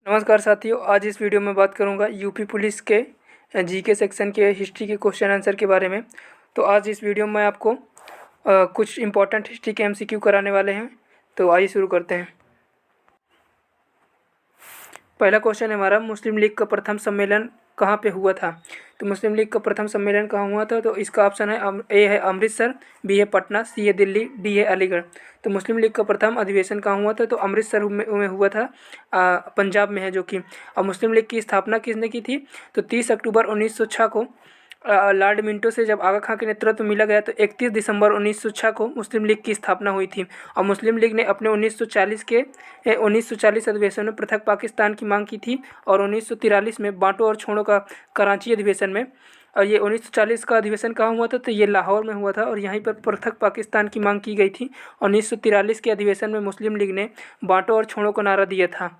नमस्कार साथियों, आज इस वीडियो में बात करूंगा यूपी पुलिस के जीके सेक्शन के हिस्ट्री के क्वेश्चन आंसर के बारे में। तो आज इस वीडियो में आपको कुछ इंपॉर्टेंट हिस्ट्री के एमसीक्यू कराने वाले हैं। तो आइए शुरू करते हैं। पहला क्वेश्चन है हमारा, मुस्लिम लीग का प्रथम सम्मेलन कहाँ पे हुआ था? तो मुस्लिम लीग का प्रथम सम्मेलन कहाँ हुआ था? तो इसका ऑप्शन है ए है अमृतसर, बी है पटना, सी है दिल्ली, डी है अलीगढ़। तो मुस्लिम लीग का प्रथम अधिवेशन कहाँ हुआ था? तो अमृतसर में हुआ था, पंजाब में है जो कि। और मुस्लिम लीग की स्थापना किसने की थी? तो 30 अक्टूबर 1906 को लॉर्ड मिंटो से जब आगा खां के नेतृत्व मिला गया तो 31 दिसंबर 1906 को मुस्लिम लीग की स्थापना हुई थी। और मुस्लिम लीग ने अपने 1940 अधिवेशन में पृथक पाकिस्तान की मांग की थी और 1943 में बांटो और छोड़ो का कराची अधिवेशन में। और ये 1940 का अधिवेशन कहाँ हुआ था? तो ये लाहौर में हुआ था और यहीं पर पृथक पाकिस्तान की मांग की गई थी। 1943 के अधिवेशन में मुस्लिम लीग ने बांटो और छोड़ो का नारा दिया था।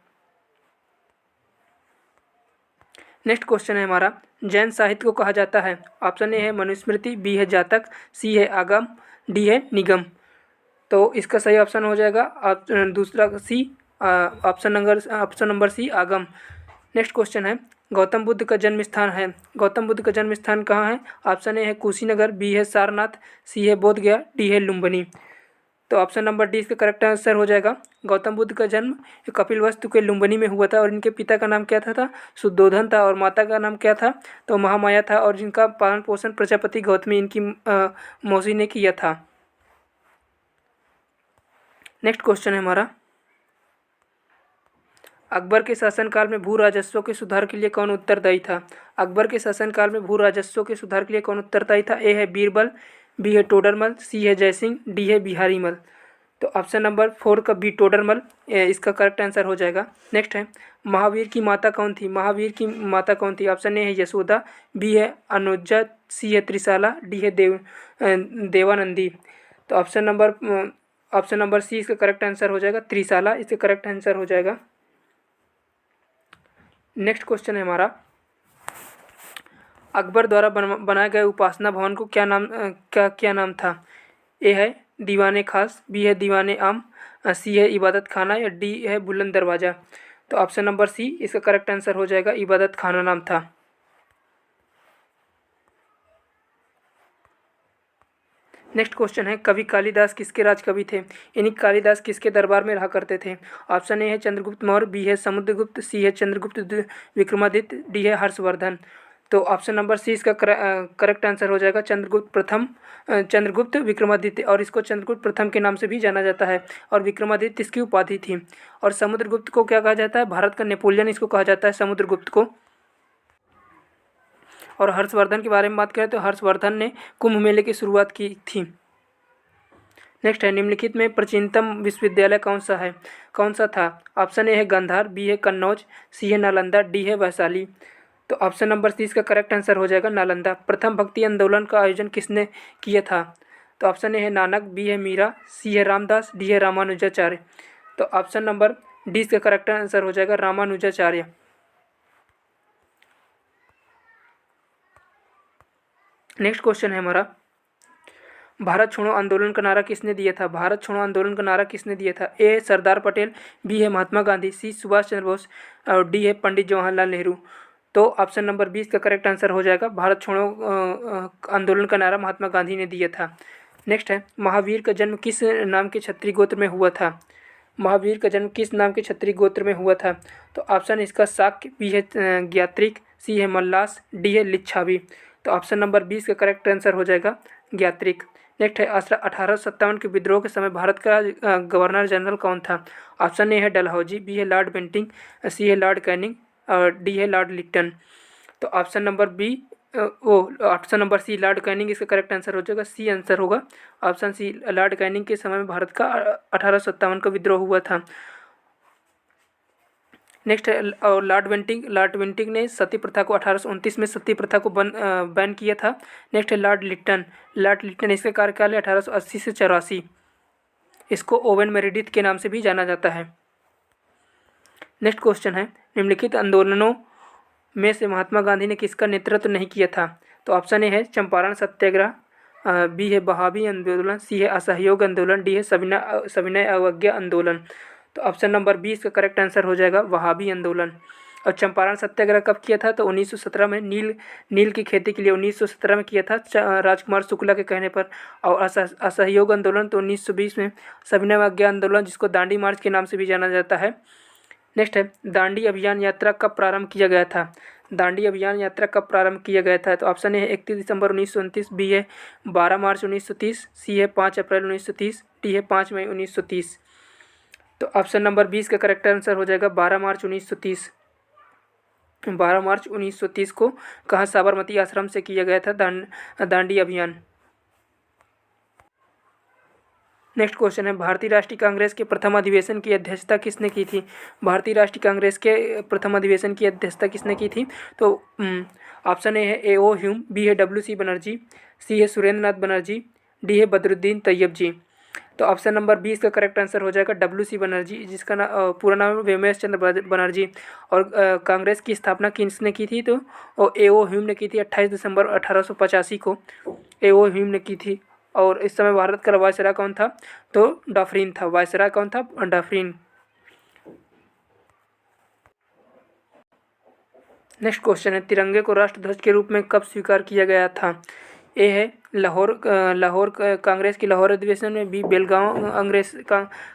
नेक्स्ट क्वेश्चन है हमारा, जैन साहित्य को कहा जाता है? ऑप्शन ए है मनुस्मृति, बी है जातक, सी है आगम, डी है निगम। तो इसका सही ऑप्शन हो जाएगा दूसरा सी, ऑप्शन नंबर सी आगम। नेक्स्ट क्वेश्चन है, गौतम बुद्ध का जन्म स्थान है? गौतम बुद्ध का जन्म स्थान कहाँ है? ऑप्शन ए है कुशीनगर, बी है सारनाथ, सी है बोधगया, डी है लुम्बिनी। तो ऑप्शन नंबर डी इसका करेक्ट आंसर हो जाएगा। गौतम बुद्ध का जन्म कपिलवस्तु के लुम्बिनी में हुआ था और इनके पिता का नाम क्या था? शुद्धोधन था। और माता का नाम क्या था? तो महामाया था। और जिनका पालन पोषण प्रजापति गौतमी इनकी मौसी ने किया था। नेक्स्ट क्वेश्चन है हमारा, अकबर के शासनकाल में भू राजस्व के सुधार के लिए कौन उत्तरदायी था? अकबर के शासनकाल में भू राजस्व के सुधार के लिए कौन उत्तरदायी था? ए है बीरबल, बी है टोडरमल, सी है जयसिंह, डी है बिहारीमल। तो ऑप्शन नंबर 4 का बी टोडरमल इसका करेक्ट आंसर हो जाएगा। नेक्स्ट है, महावीर की माता कौन थी? महावीर की माता कौन थी? ऑप्शन ए है यशोदा, बी है अनुजा, सी है त्रिशाला, डी है देवानंदी। तो ऑप्शन नंबर सी इसका करेक्ट आंसर हो जाएगा, त्रिशाला इसका करेक्ट आंसर हो जाएगा। नेक्स्ट क्वेश्चन है हमारा, अकबर द्वारा बनाए गए उपासना भवन को क्या नाम था? ए है दीवाने खास, बी है दीवाने आम, सी है इबादत खाना, या डी है बुलंद दरवाज़ा। तो ऑप्शन नंबर सी इसका करेक्ट आंसर हो जाएगा, इबादत खाना नाम था। नेक्स्ट क्वेश्चन है, कवि कालिदास किसके राज कवि थे? यानी कालिदास किसके दरबार में रहा करते थे? ऑप्शन ए है चंद्रगुप्त मौर्य, बी है समुद्रगुप्त, सी है चंद्रगुप्त विक्रमादित्य, डी है हर्षवर्धन। तो ऑप्शन नंबर सी इसका करेक्ट आंसर हो जाएगा, चंद्रगुप्त विक्रमादित्य। और इसको चंद्रगुप्त प्रथम के नाम से भी जाना जाता है और विक्रमादित्य इसकी उपाधि थी। और समुद्रगुप्त को क्या कहा जाता है? भारत का नेपोलियन इसको कहा जाता है, समुद्रगुप्त को। और हर्षवर्धन के बारे में बात करें तो हर्षवर्धन ने कुंभ मेले की शुरुआत की थी। नेक्स्ट है, निम्नलिखित में प्राचीनतम विश्वविद्यालय कौन सा था? ऑप्शन ए है गांधार, बी है कन्नौज, सी है नालंदा, डी है वैशाली। तो ऑप्शन नंबर सी इसका करेक्ट आंसर हो जाएगा, नालंदा। प्रथम भक्ति आंदोलन का आयोजन किसने किया था? तो ऑप्शन ए है नानक, बी है मीरा, सी है रामदास, डी है रामानुजाचार्य। तो ऑप्शन नंबर डी इसका करेक्ट आंसर हो जाएगा, रामानुजाचार्य। नेक्स्ट क्वेश्चन है हमारा, भारत छोड़ो आंदोलन का नारा किसने दिया था? भारत छोड़ो आंदोलन का नारा किसने दिया था? ए सरदार पटेल, बी है महात्मा गांधी, सी सुभाष चंद्र बोस, और डी है पंडित जवाहरलाल नेहरू। तो ऑप्शन नंबर 20 का करेक्ट आंसर हो जाएगा, भारत छोड़ो आंदोलन का नारा महात्मा गांधी ने दिया था। नेक्स्ट है, महावीर का जन्म किस नाम के क्षत्रिय गोत्र में हुआ था? महावीर का जन्म किस नाम के क्षत्रिय गोत्र में हुआ था? तो ऑप्शन इसका शाक्य, बी है ज्ञात्रिक, सी है मल्लास, डी है लिच्छावी। तो ऑप्शन नंबर 20 का करेक्ट आंसर हो जाएगा, ज्ञात्रिक। नेक्स्ट है, 1857 के विद्रोह के समय भारत का गवर्नर जनरल कौन था? ऑप्शन ए है डलहौजी, बी है लॉर्ड बेंटिंग, सी है लॉर्ड कैनिंग, और डी है लॉर्ड लिट्टन। तो option number C Lord Canning इसका करेक्ट आंसर हो जाएगा, सी आंसर होगा ऑप्शन सी। लॉर्ड कैनिंग के समय में भारत का 1857 का विद्रोह हुआ था। नेक्स्ट है, और लॉर्ड बेंटिंग ने सती प्रथा को 1829 में सती प्रथा को बैन किया था। नेक्स्ट है लॉर्ड लिट्टन इसका कार्यकाल है 1880 से 84। इसको ओवेन मेरेडिथ के नाम से भी जाना जाता है। नेक्स्ट क्वेश्चन है, निम्नलिखित आंदोलनों में से महात्मा गांधी ने किसका नेतृत्व नहीं किया था? तो ऑप्शन ए है चंपारण सत्याग्रह, बी है बहावी आंदोलन, सी है असहयोग आंदोलन, डी है सविनय अवज्ञा आंदोलन। तो ऑप्शन नंबर 20 का करेक्ट आंसर हो जाएगा वहाबी आंदोलन। और चंपारण सत्याग्रह कब किया था? तो 1917 में नील की खेती के लिए 1917 में किया था राजकुमार शुक्ला के कहने पर। और असहयोग आंदोलन तो 1920 में। सविनय अवज्ञा आंदोलन, जिसको दांडी मार्च के नाम से भी जाना जाता है। नेक्स्ट है, दांडी अभियान यात्रा कब प्रारंभ किया गया था? दांडी अभियान यात्रा कब प्रारंभ किया गया था? तो ऑप्शन ए है 31 दिसंबर 1929, बी है 12 मार्च 1930, सी है 5 अप्रैल 1930, डी है 5 मई 1930। तो ऑप्शन नंबर 20 का करेक्ट आंसर हो जाएगा 12 मार्च 1930। 12 मार्च 1930 को कहाँ साबरमती आश्रम से किया गया था दांडी अभियान। नेक्स्ट क्वेश्चन है, भारतीय राष्ट्रीय कांग्रेस के प्रथम अधिवेशन की अध्यक्षता किसने की थी? भारतीय राष्ट्रीय कांग्रेस के प्रथम अधिवेशन की अध्यक्षता किसने की थी? तो ऑप्शन ए है A.O. ह्यूम, बी है W.C. बनर्जी, सी है सुरेंद्र नाथ बनर्जी, डी है बदरुद्दीन तैयब जी। तो ऑप्शन नंबर 20 का करेक्ट आंसर हो जाएगा W.C. बनर्जी, जिसका पूरा नाम है व्योमेश चंद्र बनर्जी। और कांग्रेस की स्थापना किसने की थी? तो A.O. ह्यूम ने की थी 28 दिसंबर 1885 को A.O. ह्यूम ने की थी। और इस समय भारत का वायसराय कौन था? तो डफरिन था। वायसराय कौन था? डफरिन। नेक्स्ट क्वेश्चन है, तिरंगे को राष्ट्रध्वज के रूप में कब स्वीकार किया गया था? ए है लाहौर कांग्रेस की लाहौर अधिवेशन में, बी बेलगांव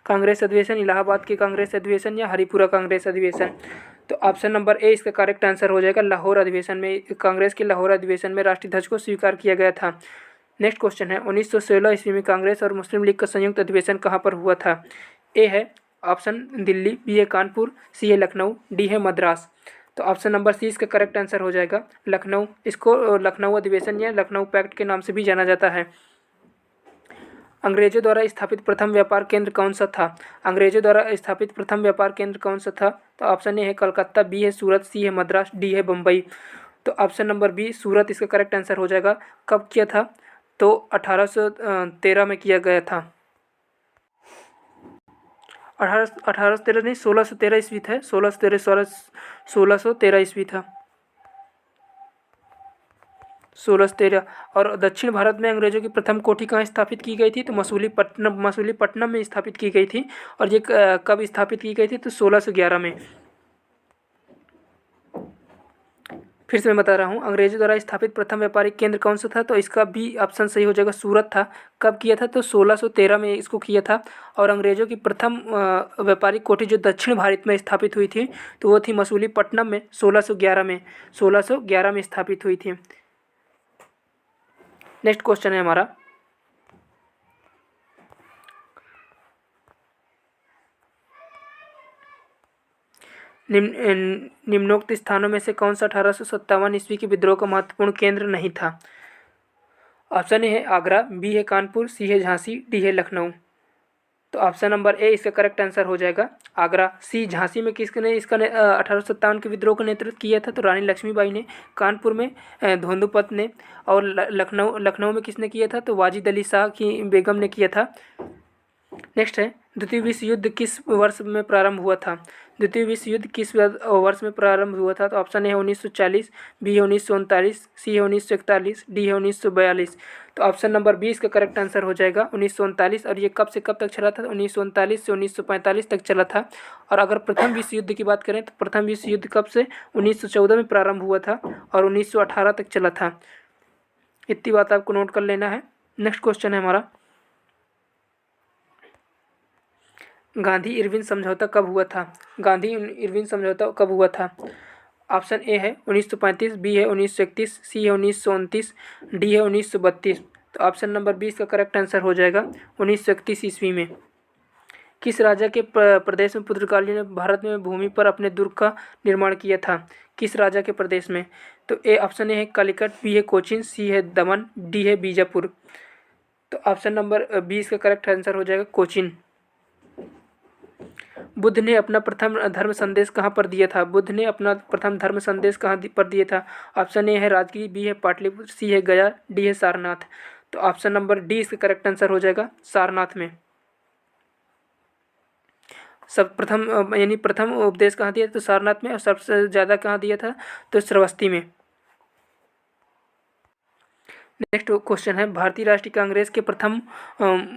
कांग्रेस अधिवेशन, इलाहाबाद के कांग्रेस अधिवेशन, या हरिपुरा कांग्रेस अधिवेशन। तो ऑप्शन नंबर ए इसका करेक्ट आंसर हो जाएगा लाहौर अधिवेशन में। कांग्रेस के लाहौर अधिवेशन में राष्ट्रीय ध्वज को स्वीकार किया गया था। नेक्स्ट क्वेश्चन है, 1916 ईस्वी में कांग्रेस और मुस्लिम लीग का संयुक्त अधिवेशन कहाँ पर हुआ था? ए है ऑप्शन दिल्ली, बी है कानपुर, सी है लखनऊ, डी है मद्रास। तो ऑप्शन नंबर सी इसका करेक्ट आंसर हो जाएगा लखनऊ। इसको लखनऊ अधिवेशन या लखनऊ पैक्ट के नाम से भी जाना जाता है। अंग्रेजों द्वारा स्थापित प्रथम व्यापार केंद्र कौन सा था? अंग्रेजों द्वारा स्थापित प्रथम व्यापार केंद्र कौन सा था? तो ऑप्शन ए है कलकत्ता, बी है सूरत, सी है मद्रास, डी है बम्बई। तो ऑप्शन नंबर बी सूरत इसका करेक्ट आंसर हो जाएगा। कब किया था? तो 1813 में किया गया था। 1813 नहीं, 1613 ईस्वी था। 1613 ईस्वी था। 1613। और दक्षिण भारत में अंग्रेजों की प्रथम कोठी कहाँ स्थापित की गई थी? तो मसूलीपट्टनम में स्थापित की गई थी। और ये कब स्थापित की गई थी? तो 1611 में। फिर से मैं बता रहा हूँ, अंग्रेजों द्वारा स्थापित प्रथम व्यापारिक केंद्र कौन सा था? तो इसका भी ऑप्शन सही हो जाएगा, सूरत था। कब किया था? तो 1613 में इसको किया था। और अंग्रेजों की प्रथम व्यापारिक कोठी जो दक्षिण भारत में स्थापित हुई थी, तो वो थी मसूलीपट्टनम में 1611 में स्थापित हुई थी। नेक्स्ट क्वेश्चन है हमारा, निम्नोक्त स्थानों में से कौन सा 1857 ईस्वी के विद्रोह का महत्वपूर्ण केंद्र नहीं था? ऑप्शन ए है आगरा, बी है कानपुर, सी है झांसी, डी है लखनऊ। तो ऑप्शन नंबर ए इसका करेक्ट आंसर हो जाएगा आगरा। सी झांसी में किसने 1857 के विद्रोह का नेतृत्व किया था? तो रानी लक्ष्मीबाई ने। कानपुर में धोंदूपंत ने। और लखनऊ में किसने किया था? तो वाजिद अली शाह की बेगम ने किया था। नेक्स्ट है, द्वितीय विश्व युद्ध किस वर्ष में प्रारंभ हुआ था? द्वितीय विश्व युद्ध किस वर्ष में प्रारंभ हुआ था? तो ऑप्शन ए है 1940, बी है 1939, सी है 1941, डी है 1942। तो ऑप्शन नंबर 20 का करेक्ट आंसर हो जाएगा 1939। और ये कब से कब तक चला था? 1939 से 1945 तक चला था। और अगर प्रथम विश्व युद्ध की बात करें तो प्रथम विश्व युद्ध कब से? 1914 में प्रारंभ हुआ था और 1918 तक चला था। इतनी बात आपको नोट कर लेना है। नेक्स्ट क्वेश्चन है हमारा, गांधी इरविन समझौता कब हुआ था? गांधी इरविन समझौता कब हुआ था? ऑप्शन ए है 1935, बी है 1931, सी है 1929, डी है 1932। तो ऑप्शन नंबर 20 का करेक्ट आंसर हो जाएगा 1931 ईस्वी में। किस राजा के प्रदेश में पुर्तगाली ने भारत में भूमि पर अपने दुर्ग का निर्माण किया था? किस राजा के प्रदेश में? तो ए ऑप्शन ए है कालीकट, बी है कोचीन, सी है दमन, डी है बीजापुर। तो ऑप्शन नंबर 20 का करेक्ट आंसर हो जाएगा कोचीन। बुद्ध ने अपना प्रथम धर्म संदेश कहाँ पर दिया था? बुद्ध ने अपना प्रथम धर्म संदेश कहाँ पर दिया था? ऑप्शन ए है राजगीर, बी है पाटलिपुत्र, सी है गया, डी है सारनाथ। तो ऑप्शन नंबर डी इसका करेक्ट आंसर हो जाएगा सारनाथ में। सब प्रथम यानी प्रथम उपदेश कहाँ दिया? तो सारनाथ में। और सबसे ज़्यादा कहाँ दिया था? तो श्रावस्ती में। नेक्स्ट क्वेश्चन है भारतीय राष्ट्रीय कांग्रेस के प्रथम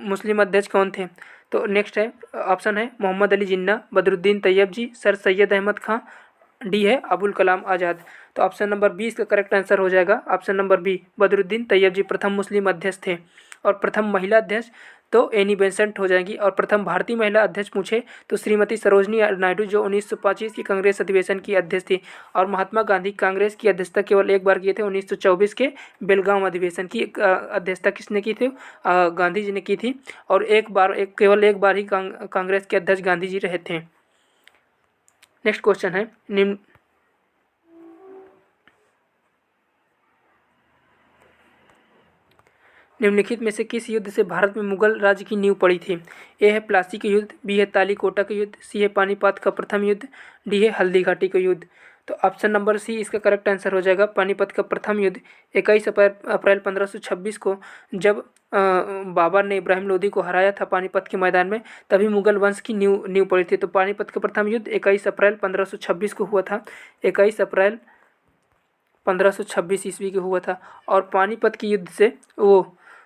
मुस्लिम अध्यक्ष कौन थे? तो नेक्स्ट है ऑप्शन है मोहम्मद अली जिन्ना, बदरुद्दीन तैयब जी, सर सैयद अहमद खां, डी है अबुल कलाम आज़ाद। तो ऑप्शन नंबर 20 का करेक्ट आंसर हो जाएगा option number B, Badruddin Tyabji प्रथम मुस्लिम अध्यक्ष थे। और प्रथम महिला अध्यक्ष तो एनी बेसेंट हो जाएंगी। और प्रथम भारतीय महिला अध्यक्ष पूछे तो श्रीमती सरोजनी नायडू, जो 1925 की कांग्रेस अधिवेशन की अध्यक्ष थी। और महात्मा गांधी कांग्रेस की अध्यक्षता केवल एक बार किए थे, 1924 के बेलगांव अधिवेशन की अध्यक्षता किसने की थी? गांधी जी ने की थी। और केवल एक बार ही कांग्रेस के अध्यक्ष गांधी जी रहे थे। नेक्स्ट क्वेश्चन है निम्नलिखित में से किस युद्ध से भारत में मुगल राज्य की नींव पड़ी थी? ए है प्लासी का युद्ध, बी है तालीकोटा का युद्ध, सी है पानीपत का प्रथम युद्ध, डी है हल्दी घाटी का युद्ध। तो ऑप्शन नंबर सी इसका करेक्ट आंसर हो जाएगा। पानीपत का प्रथम युद्ध 21 अप्रैल 1526 को जब बाबर ने इब्राहिम लोदी को हराया था पानीपत के मैदान में, तभी मुगल वंश की नींव पड़ी थी। तो पानीपत का प्रथम युद्ध 21 अप्रैल 1526 को हुआ था। 21 अप्रैल 1526 ईस्वी को हुआ था। और पानीपत के युद्ध से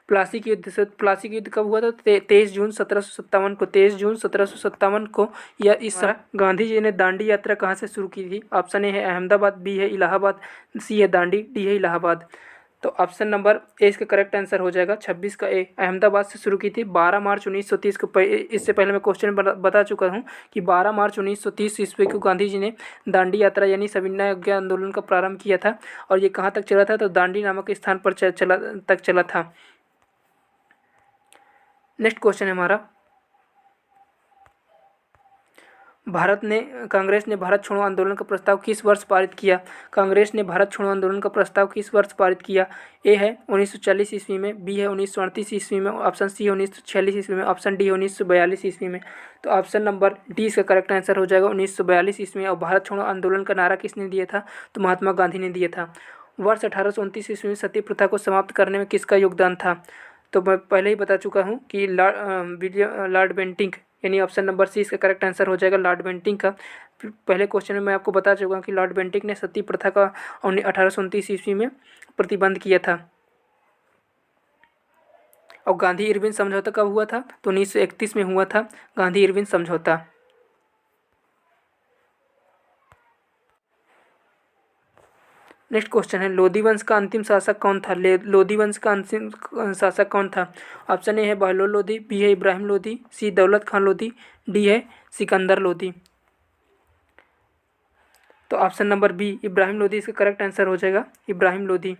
प्लासी के युद्ध कब हुआ था? 23 जून 1757 को। 23 जून 1757 को या इस गांधी जी ने दांडी यात्रा कहाँ से शुरू की थी? ऑप्शन ए है अहमदाबाद, बी है इलाहाबाद, सी है दांडी, डी है इलाहाबाद। तो ऑप्शन नंबर ए इसका करेक्ट आंसर हो जाएगा 26 का ए, अहमदाबाद से शुरू की थी 12 मार्च 1930 को। इससे पहले मैं क्वेश्चन बता चुका हूँ कि 12 मार्च 1930 ईस्वी को गांधी जी ने दांडी यात्रा यानी सविनय अवज्ञा आंदोलन का प्रारंभ किया था। और ये कहाँ तक चला था? तो दांडी नामक स्थान पर चला था। नेक्स्ट क्वेश्चन है हमारा, कांग्रेस ने भारत छोड़ो आंदोलन का प्रस्ताव किस वर्ष पारित किया? कांग्रेस ने भारत छोड़ो आंदोलन का प्रस्ताव किस वर्ष पारित किया? ए है 1940 ईस्वी में, बी है 1938 ईस्वी में, ऑप्शन सी है 1946 ईस्वी में, ऑप्शन डी है 1942 ईस्वी में। तो ऑप्शन नंबर डी इसका करेक्ट आंसर हो जाएगा 1942 ईस्वी में। और भारत छोड़ो आंदोलन का नारा किसने दिया था? तो महात्मा गांधी ने दिया था। वर्ष 1829 ईस्वी में सती प्रथा को समाप्त करने में किसका योगदान था? तो मैं पहले ही बता चुका हूँ कि लॉर्ड बेंटिंक, यानी ऑप्शन नंबर सी इसका करेक्ट आंसर हो जाएगा लॉर्ड बेंटिंक का। पहले क्वेश्चन में मैं आपको बता चुका हूँ कि लॉर्ड बेंटिंक ने सती प्रथा का 1829 ईस्वी में प्रतिबंध किया था। और गांधी इरविन समझौता कब हुआ था? तो 1931 में हुआ था गांधी इरविन समझौता। नेक्स्ट क्वेश्चन है लोधी वंश का अंतिम शासक कौन था? लोधी वंश का अंतिम शासक कौन था? ऑप्शन ए है बहलोल लोधी, बी है इब्राहिम लोधी, सी दौलत खान लोधी, डी है सिकंदर लोधी। तो option number B Ibrahim Lodi इसका करेक्ट आंसर हो जाएगा, इब्राहिम लोधी।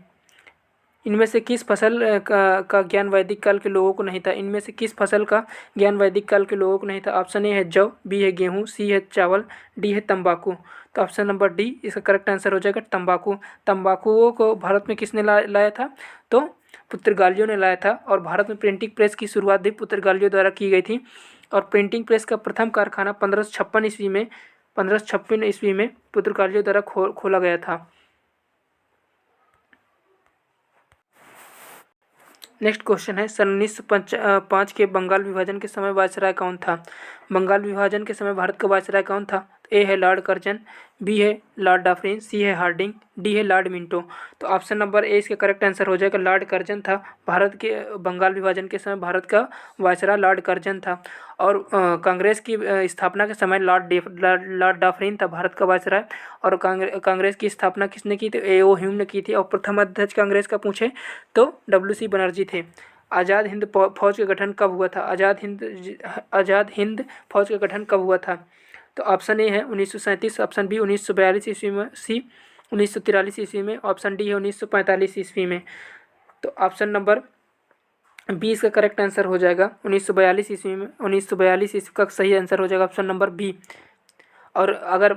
इनमें से किस फसल का ज्ञान वैदिक काल के लोगों को नहीं था? इनमें से किस फसल का ज्ञान वैदिक काल के लोगों को नहीं था? ऑप्शन ए है जौ, बी है गेहूँ, सी है चावल, डी है तंबाकू। तो ऑप्शन नंबर डी इसका करेक्ट आंसर हो जाएगा तंबाकू। तंबाकू को भारत में किसने लाया था? तो पुर्तगालियों ने लाया था। और भारत में प्रिंटिंग प्रेस की शुरुआत भी पुर्तगालियों द्वारा की गई थी। और प्रिंटिंग प्रेस का प्रथम कारखाना 1556 ईस्वी में पुर्तगालियों द्वारा खोला गया था। नेक्स्ट क्वेश्चन है सन 1905 के बंगाल विभाजन के समय वायसराय कौन था? बंगाल विभाजन के समय भारत का वायसराय कौन था? ए है लॉर्ड कर्जन, बी है लॉर्ड डाफरिन, सी है हार्डिंग, डी है लॉर्ड मिंटो। तो ऑप्शन नंबर ए इसका करेक्ट आंसर हो जाएगा लॉर्ड कर्जन था। भारत के बंगाल विभाजन के समय भारत का वायसराय लॉर्ड कर्जन था। और कांग्रेस की स्थापना के समय लॉर्ड डाफरिन था भारत का वायसराय। और कांग्रेस की स्थापना किसने की थी? ए ओ ह्यूम ने की थी। और प्रथम अध्यक्ष कांग्रेस का पूछे तो डब्ल्यू.सी. बनर्जी थे। आज़ाद हिंद फौज का गठन कब हुआ था? आज़ाद हिंद फौज का गठन कब हुआ था? तो ऑप्शन ए है 1937, ऑप्शन बी 1942 ईस्वी में, सी 1943 ईस्वी में, ऑप्शन डी है 1945 ईस्वी में। तो ऑप्शन नंबर बी इसका करेक्ट आंसर हो जाएगा 1942 ईस्वी में। 1942 ईस्वी का सही आंसर हो जाएगा ऑप्शन नंबर बी। और अगर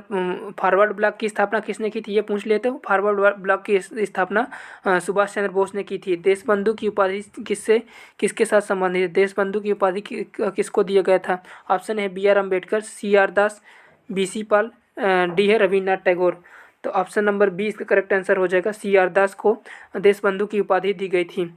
फॉरवर्ड ब्लॉक की स्थापना किसने की थी ये पूछ लेते हो। फॉरवर्ड ब्लॉक की स्थापना सुभाष चंद्र बोस ने की थी। देशबंधु की उपाधि किसके साथ संबंधित है? देशबंधु की उपाधि किसको दिया गया था? ऑप्शन है B R Ambedkar, C R Das, B C Pal, D है रविन्द्रनाथ टैगोर। तो ऑप्शन नंबर बी इसका करेक्ट आंसर हो जाएगा, सी आर दास को देशबंधु की उपाधि दी गई थी।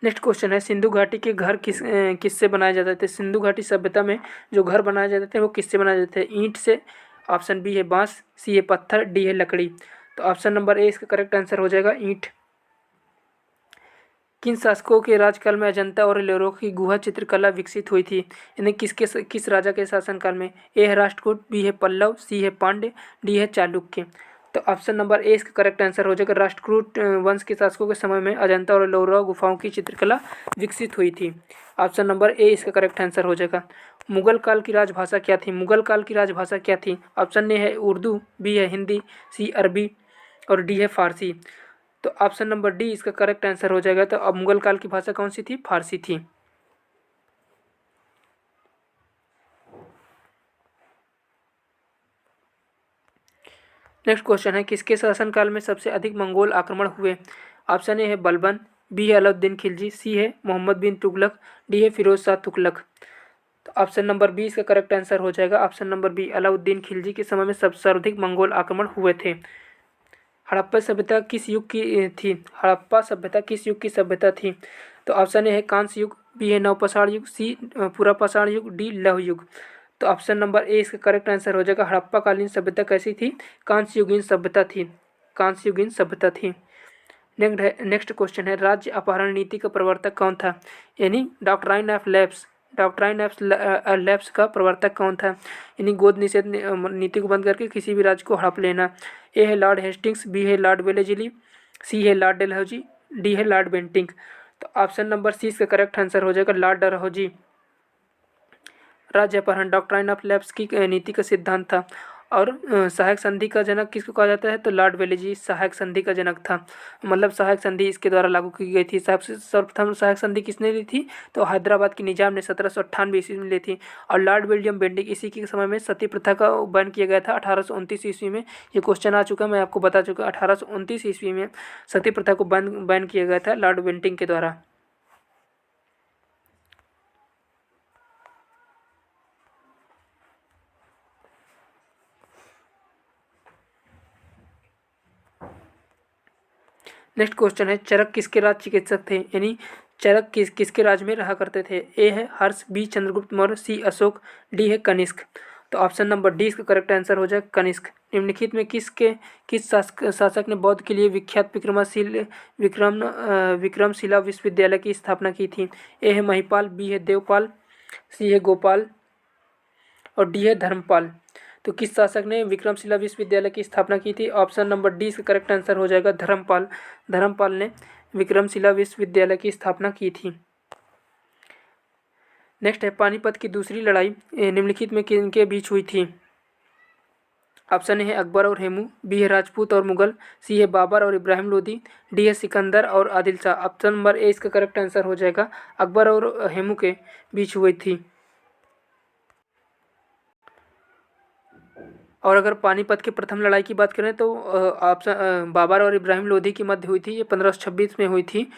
नेक्स्ट क्वेश्चन है सिंधु घाटी के घर किससे बनाए जाते थे। सिंधु घाटी सभ्यता में जो घर बनाए जाते थे वो किससे बनाए जाते थे। ईंट से, ऑप्शन बी है बांस, सी है पत्थर, डी है लकड़ी। तो ऑप्शन नंबर ए इसका करेक्ट आंसर हो जाएगा ईंट। किन शासकों के राजकाल में अजंता और एलोरा की गुहा चित्रकला विकसित हुई थी। यानी किस राजा के शासनकाल में। ए है राष्ट्रकूट, बी है पल्लव, सी है पांड्य, डी है चालुक्य। तो ऑप्शन नंबर ए इसका करेक्ट आंसर हो जाएगा राष्ट्रकूट वंश के शासकों के समय में अजंता और एलोरा गुफाओं की चित्रकला विकसित हुई थी। ऑप्शन नंबर ए इसका करेक्ट आंसर हो जाएगा। मुगल काल की राजभाषा क्या थी। मुगल काल की राजभाषा क्या थी। ऑप्शन ए है उर्दू, बी है हिंदी, सी अरबी और डी है फारसी। तो ऑप्शन नंबर डी इसका करेक्ट आंसर हो जाएगा। तो अब मुगल काल की भाषा कौन सी थी। फारसी थी। नेक्स्ट क्वेश्चन है किसके शासनकाल में सबसे अधिक मंगोल आक्रमण हुए। ऑप्शन ए है बलबन, बी है अलाउद्दीन खिलजी, सी है मोहम्मद बिन तुगलक, डी है फिरोज शाह तुगलक। तो ऑप्शन नंबर बी इसका करेक्ट आंसर हो जाएगा। Option number B Alauddin Khilji के समय में सबसे सर्वाधिक मंगोल आक्रमण हुए थे। हड़प्पा सभ्यता किस युग की थी। हड़प्पा सभ्यता किस युग की सभ्यता थी। तो ऑप्शन ए है कांस्य युग, बी है नवपाषाण युग, सी पुरापाषाण युग, डी लौह युग। तो ऑप्शन नंबर ए इसका करेक्ट आंसर हो जाएगा। हड़प्पा कालीन सभ्यता कैसी थी। कांस्य युगीन सभ्यता थी। कांस्य युगीन सभ्यता थी। नेक्स्ट क्वेश्चन है राज्य अपहरण नीति का प्रवर्तक कौन था। यानी डॉक्ट्राइन ऑफ लैप्स का प्रवर्तक कौन था। यानी गोद निषेध नीति को बंद करके किसी भी राज्य को हड़प लेना। ए है लॉर्ड हेस्टिंग्स, बी है लॉर्ड वेलेस्ली, सी है लॉर्ड डलहौजी, डी है लॉर्ड बेंटिंक। तो ऑप्शन नंबर सी इसका करेक्ट आंसर हो जाएगा लॉर्ड डलहौजी। राज्य अपहरण डॉक्ट्राइन ऑफ लैप्स की नीति का सिद्धांत था। और सहायक संधि का जनक किसको कहा जाता है। तो लॉर्ड वेलेस्ली सहायक संधि का जनक था। मतलब सहायक संधि इसके द्वारा लागू की गई थी। सर्वप्रथम सहायक संधि किसने ली थी। तो हैदराबाद की निजाम ने 1798 ईस्वी में ली थी। और लॉर्ड विलियम बेंटिक इसी के समय में सती प्रथा का बैन किया गया था 1829 ईस्वी में। ये क्वेश्चन आ चुका, मैं आपको बता चुका। 1829 ईस्वी में सती प्रथा को बैन किया गया था लॉर्ड बेंटिक के द्वारा। नेक्स्ट क्वेश्चन है चरक किसके राज चिकित्सक थे। यानी चरक किसके राज में रहा करते थे। ए है हर्ष, बी चंद्रगुप्त मौर्य, सी अशोक, डी है कनिष्क। तो ऑप्शन नंबर डी इसका करेक्ट आंसर हो जाएगा कनिष्क। निम्नलिखित में किस शासक ने बौद्ध के लिए विख्यात विक्रमशिला विश्वविद्यालय की स्थापना की थी। ए है महिपाल, बी है देवपाल, सी है गोपाल और डी है धर्मपाल। तो किस शासक ने विक्रमशिला विश्वविद्यालय की स्थापना की थी। ऑप्शन नंबर डी इसका करेक्ट आंसर हो जाएगा धर्मपाल। धर्मपाल ने विक्रमशिला विश्वविद्यालय की स्थापना की थी। नेक्स्ट है पानीपत की दूसरी लड़ाई निम्नलिखित में किनके बीच हुई थी। ऑप्शन ए है अकबर और हेमू, बी है राजपूत और मुगल, सी है बाबर और इब्राहिम लोदी, डी है सिकंदर और Adil Shah. Option number A इसका करेक्ट आंसर हो जाएगा अकबर और हेमू के बीच हुई थी। और अगर पानीपत की प्रथम लड़ाई की बात करें तो ऑप्शन बाबर और इब्राहिम लोदी की मध्य हुई थी। ये 1526 में हुई थी।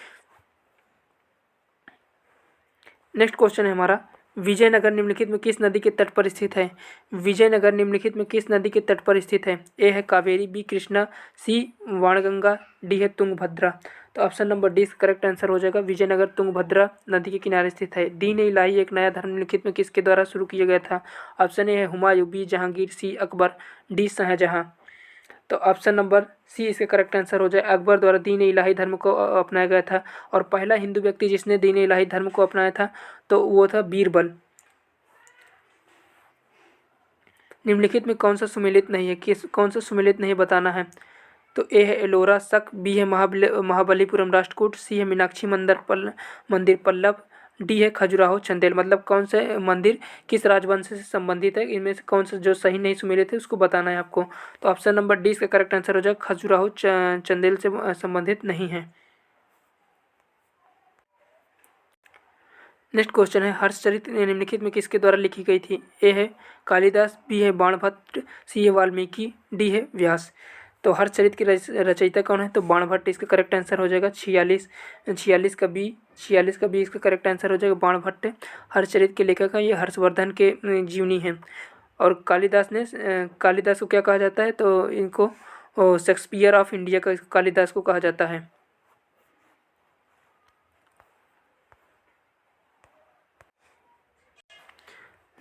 नेक्स्ट क्वेश्चन है हमारा विजयनगर निम्नलिखित में किस नदी के तट पर स्थित है। विजयनगर निम्नलिखित में किस नदी के तट पर स्थित है। ए है कावेरी, बी कृष्णा, सी वाणगंगा, डी है तुंगभद्रा। तो option number D correct answer हो जाएगा विजयनगर तुंगभद्रा नदी के किनारे स्थित है। दीन ए इलाही एक नया धर्म निम्नलिखित में किसके द्वारा शुरू किया गया था। ऑप्शन ए है हुमायूं, बी जहांगीर, सी अकबर, डी शाहजहां। तो ऑप्शन नंबर सी इसका करेक्ट आंसर हो जाए अकबर द्वारा दीन इलाही धर्म को अपनाया गया था। और पहला हिंदू व्यक्ति जिसने दीन इलाही धर्म को अपनाया था तो वो था बीरबल। निम्नलिखित में कौन सा सुमेलित नहीं है। कौन सा सुमेलित नहीं बताना है। तो ए है एलोरा शक, बी है महाबलीपुरम राष्ट्रकूट, सी है मीनाक्षी मंदिर पल्लव, डी है खजुराहो चंदेल। मतलब कौन से मंदिर किस राजवंश से संबंधित है। इनमें से कौन सा जो सही नहीं सुमेलित थे उसको बताना है आपको। तो ऑप्शन नंबर डी इसका करेक्ट आंसर हो जाएगा खजुराहो चंदेल से संबंधित नहीं है। नेक्स्ट क्वेश्चन है हर्षचरित निम्नलिखित में किसके द्वारा लिखी गई थी। ए है कालिदास, बी है बाणभट्ट, सी है वाल्मीकि, डी है व्यास। तो हर्षचरित की रचयिता कौन है। तो बाणभट्ट इसका करेक्ट आंसर हो जाएगा। 46 का बी इसका करेक्ट आंसर हो जाएगा बाणभट्ट। हर्षचरित के लेखक है ये हर्षवर्धन के जीवनी है। और कालिदास को क्या कहा जाता है। तो इनको शेक्सपियर ऑफ इंडिया का कालिदास को कहा जाता है।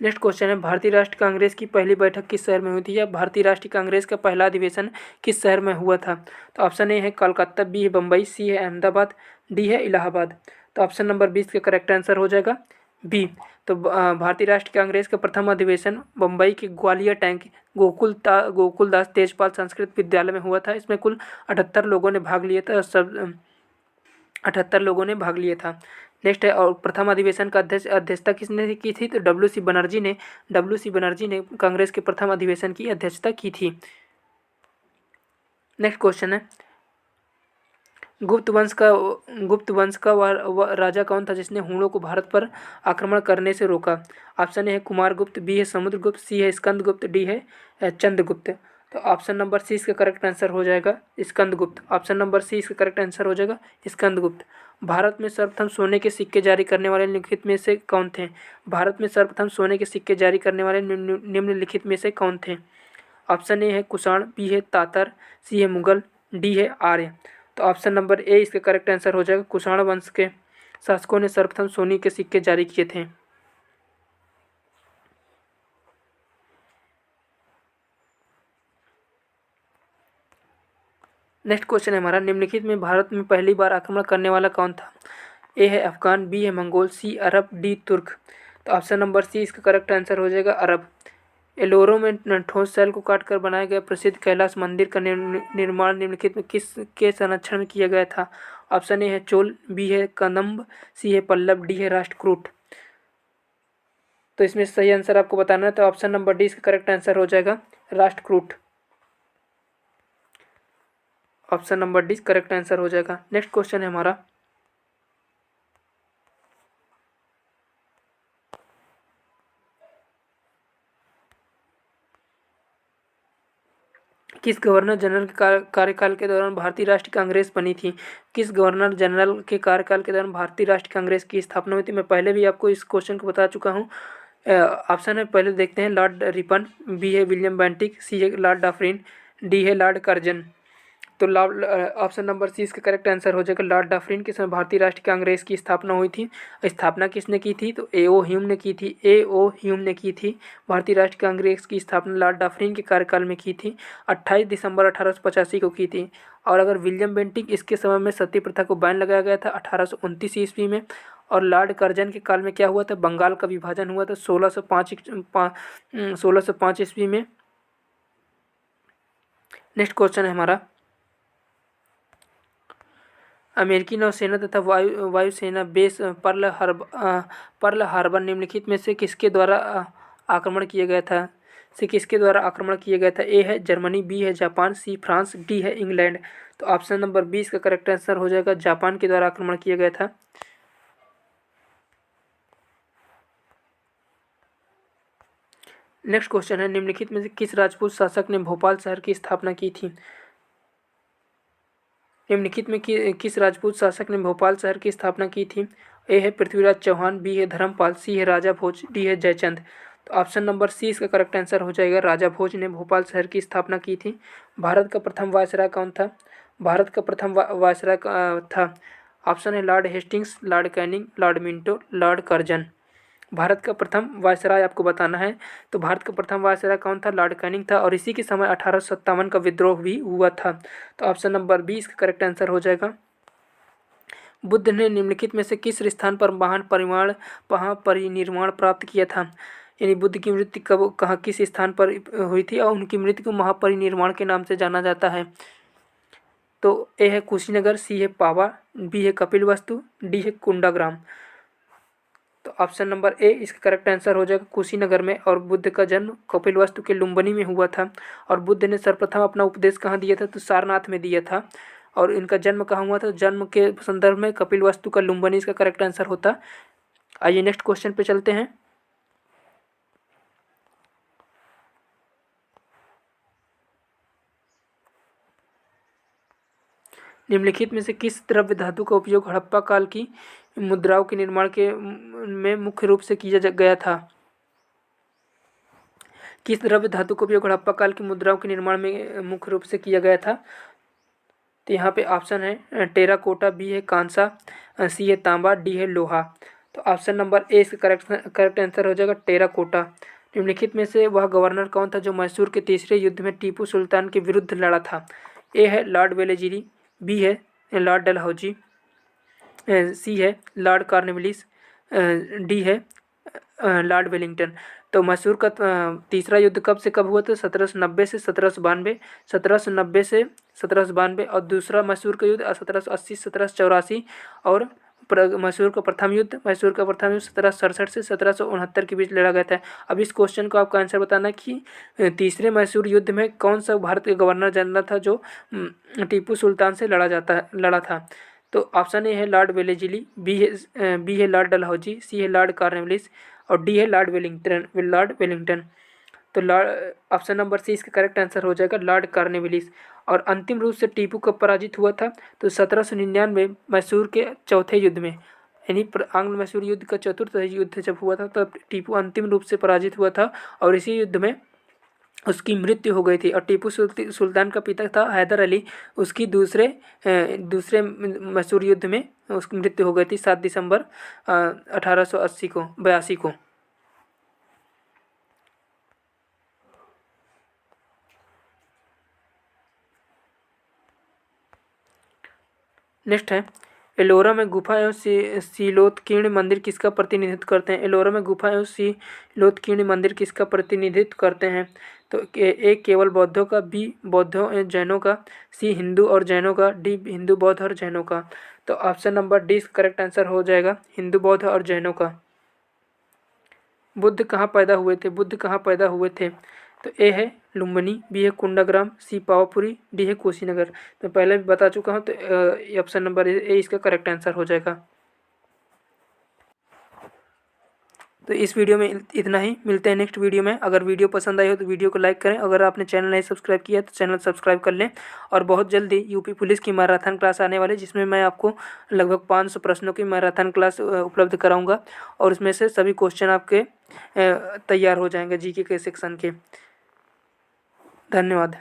नेक्स्ट क्वेश्चन है, भारतीय राष्ट्रीय कांग्रेस की पहली बैठक किस शहर में हुई थी, या भारतीय राष्ट्रीय कांग्रेस का पहला अधिवेशन किस शहर में हुआ था। तो ऑप्शन ए है कोलकाता, बी है बम्बई, सी है अहमदाबाद, डी है इलाहाबाद। तो ऑप्शन नंबर 20 का करेक्ट आंसर हो जाएगा बी। तो भारतीय राष्ट्रीय कांग्रेस का प्रथम अधिवेशन मुंबई के ग्वालियर टैंक गोकुलदास तेजपाल संस्कृत विद्यालय में हुआ था। इसमें कुल 78 लोगों ने भाग लिया था। सब 78 लोगों ने भाग लिया था। नेक्स्ट है, और प्रथम अधिवेशन का अध्यक्षता किसने की थी, तो डब्ल्यू सी बनर्जी ने कांग्रेस के प्रथम अधिवेशन की अध्यक्षता की थी। नेक्स्ट क्वेश्चन है, गुप्त वंश का राजा कौन था जिसने हुणों को भारत पर आक्रमण करने से रोका। ऑप्शन ए है कुमारगुप्त, बी है समुद्रगुप्त, सी है स्कंदगुप्त, डी है चंद्रगुप्त। तो ऑप्शन नंबर सी इसका करेक्ट आंसर हो जाएगा स्कंदगुप्त। ऑप्शन नंबर सी इसका करेक्ट आंसर हो जाएगा स्कंदगुप्त। भारत में सर्वप्रथम सोने के सिक्के जारी करने वाले निम्नलिखित में से कौन थे। भारत में सर्वप्रथम सोने के सिक्के जारी करने वाले निम्नलिखित में से कौन थे। ऑप्शन ए है कुषाण, बी है तातर, सी है मुगल, डी है आर्य। तो ऑप्शन नंबर ए इसका करेक्ट आंसर हो जाएगा। कुषाण वंश के शासकों ने सर्वप्रथम सोने के सिक्के जारी किए थे। नेक्स्ट क्वेश्चन है हमारा, निम्नलिखित में भारत में पहली बार आक्रमण करने वाला कौन था। ए है अफगान, बी है मंगोल, सी अरब, डी तुर्क। तो ऑप्शन नंबर सी इसका करेक्ट आंसर हो जाएगा अरब। एलोरो में ठोस सेल को काटकर बनाया गया प्रसिद्ध कैलाश मंदिर का निर्माण निम्नलिखित में किस के संरक्षण में किया गया था। ऑप्शन ए है चोल, बी है कदम्ब, सी है पल्लव, डी है राष्ट्रकूट। तो इसमें सही आंसर आपको बताना है, तो ऑप्शन नंबर डी इसका करेक्ट आंसर हो जाएगा Rashtrakuta. Option number D correct answer हो जाएगा। नेक्स्ट क्वेश्चन है हमारा, किस गवर्नर जनरल के कार्यकाल के दौरान भारतीय राष्ट्रीय कांग्रेस बनी थी। किस गवर्नर जनरल के कार्यकाल के दौरान भारतीय राष्ट्रीय कांग्रेस की स्थापना हुई थी। मैं पहले भी आपको इस क्वेश्चन को बता चुका हूँ। ऑप्शन है, पहले देखते हैं, लॉर्ड रिपन, बी है विलियम बेंटिक, सी है लॉर्ड डफरिन, डी है लॉर्ड कर्जन। तो ऑप्शन नंबर सी इसका करेक्ट आंसर हो जाएगा लॉर्ड डफरिन के समय भारतीय राष्ट्रीय कांग्रेस की स्थापना हुई थी। स्थापना किसने की थी, तो ए ओ ह्यूम ने की थी। भारतीय राष्ट्रीय कांग्रेस की स्थापना लॉर्ड डफरिन के कार्यकाल में की थी। 28 दिसंबर 1885 को की थी। और अगर विलियम बेंटिक, इसके समय में सती प्रथा को बैन लगाया गया था 1829 ईस्वी में। और लॉर्ड कर्जन के काल में क्या हुआ था, बंगाल का विभाजन हुआ था 1605 ईस्वी में। नेक्स्ट क्वेश्चन है हमारा, अमेरिकी नौसेना तथा वायुसेना बेस पर्ल हार्बर निम्नलिखित में से किसके द्वारा आक्रमण किया गया था। ए है जर्मनी, बी है जापान, सी फ्रांस, डी है इंग्लैंड। तो ऑप्शन नंबर 20 का करेक्ट आंसर हो जाएगा जापान के द्वारा आक्रमण किया गया था। नेक्स्ट क्वेश्चन है, निम्नलिखित में से किस राजपूत शासक ने भोपाल शहर की स्थापना की थी। निम्नलिखित में किस राजपूत शासक ने भोपाल शहर की स्थापना की थी। ए है पृथ्वीराज चौहान, बी है धर्मपाल, सी है राजा भोज, डी है जयचंद। तो ऑप्शन नंबर सी इसका करेक्ट आंसर हो जाएगा राजा भोज ने भोपाल शहर की स्थापना की थी। भारत का प्रथम वायसराय कौन था। भारत का प्रथम वायसराय था, ऑप्शन है Lord Hastings, Lord Canning, Lord Minto, Lord Curzon. Bharat का प्रथम वायसराय आपको बताना है। तो भारत का प्रथम वायसराय कौन था, लॉर्ड कैनिंग था। और इसी के समय 1857 का विद्रोह भी हुआ था। तो ऑप्शन नंबर बी इसका करेक्ट आंसर हो जाएगा। बुद्ध ने निम्नलिखित में से किस स्थान पर महान परिनिर्वाण प्राप्त किया था। यानी बुद्ध की मृत्यु कब कहाँ किस स्थान पर हुई थी और उनकी मृत्यु को महापरिनिर्वाण के नाम से जाना जाता है। तो ए है कुशीनगर, सी है पावा, बी है कपिलवस्तु, डी है कुंडाग्राम। तो ऑप्शन नंबर ए इसका करेक्ट आंसर हो जाएगा कुशीनगर में। और बुद्ध का जन्म कपिलवस्तु के लुम्बिनी में हुआ था। और बुद्ध ने सर्वप्रथम अपना उपदेश कहाँ दिया था, तो सारनाथ में दिया था। और इनका जन्म कहाँ हुआ था, जन्म के संदर्भ में कपिलवस्तु का लुम्बिनी इसका करेक्ट आंसर होता। आइए नेक्स्ट क्वेश्चन पे चलते हैं। निम्नलिखित में से किस द्रव्य धातु का उपयोग हड़प्पा काल की मुद्राओं के निर्माण में मुख्य रूप से किया गया था। किस द्रव्य धातु का उपयोग हड़प्पा काल की मुद्राओं के निर्माण में मुख्य रूप से किया गया था। तो यहाँ पे ऑप्शन है टेराकोटा, बी है कांसा, सी है तांबा, डी है लोहा। तो ऑप्शन नंबर ए इसका करेक्ट आंसर हो जाएगा टेराकोटा। निम्नलिखित में से वह गवर्नर कौन था जो मैसूर के तीसरे युद्ध में टीपू सुल्तान के विरुद्ध लड़ा था? ए है लॉर्ड वेलेजिरी, बी है लॉर्ड डलहौजी, सी है लॉर्ड कॉर्नवालिस, डी है लॉर्ड वेलिंगटन। तो मैसूर का तीसरा युद्ध कब से कब हुआ था? 1790 से 1792, 1790 से 1792, और दूसरा मैसूर का युद्ध 1780 1784, और मैसूर का प्रथम युद्ध 1767 से 1769 के बीच लड़ा गया था। अब इस क्वेश्चन को आपका आंसर बताना है कि तीसरे मैसूर युद्ध में कौन सा भारत के गवर्नर जनरल था जो टीपू सुल्तान से लड़ा था? तो ऑप्शन ए है लॉर्ड वेलेजिली, बी है लॉर्ड डलहौजी, सी है लॉर्ड कॉर्नवालिस, और डी है लॉर्ड वेलिंगटन। तो ऑप्शन नंबर सी इसका करेक्ट आंसर हो जाएगा लॉर्ड कॉर्नवालिस। और अंतिम रूप से टीपू कब पराजित हुआ था? तो 1799 मैसूर के चौथे युद्ध में, यानी आंग्ल मैसूर युद्ध का चतुर्थ युद्ध जब हुआ था तब टीपू अंतिम रूप से पराजित हुआ था, और इसी युद्ध में उसकी मृत्यु हो गई थी। और टीपू सुल्तान का पिता था हैदर अली, उसकी दूसरे मैसूर युद्ध में उसकी मृत्यु हो गई थी 7 दिसंबर 1882 को। नेक्स्ट है एलोरा में गुफा एवं सीलोत्कीर्ण मंदिर किसका प्रतिनिधित्व करते हैं? एलोरा में गुफा एवं सीलोत्कीर्ण मंदिर किसका प्रतिनिधित्व करते हैं? तो ए केवल बौद्धों का, बी बौद्धों एवं जैनों का, सी हिंदू और जैनों का, डी हिंदू बौद्ध और जैनों का। तो option number D correct answer हो जाएगा हिंदू बौद्ध और जैनों का। बुद्ध कहाँ पैदा हुए थे? तो ए है लुम्बिनी, बी है कुंडाग्राम, सी पावापुरी, डी है कुशीनगर। तो पहले भी बता चुका हूँ, तो ऑप्शन नंबर ए इसका करेक्ट आंसर हो जाएगा। तो इस वीडियो में इतना ही, मिलते हैं नेक्स्ट वीडियो में। अगर वीडियो पसंद आई हो तो वीडियो को लाइक करें, अगर आपने चैनल नहीं सब्सक्राइब किया तो चैनल सब्सक्राइब कर लें। और बहुत जल्दी यूपी पुलिस की मैराथन क्लास आने वाली है, जिसमें मैं आपको लगभग 500 प्रश्नों की मैराथन क्लास उपलब्ध कराऊंगा, और उसमें से सभी क्वेश्चन आपके तैयार हो जाएंगे जीके के सेक्शन के। धन्यवाद।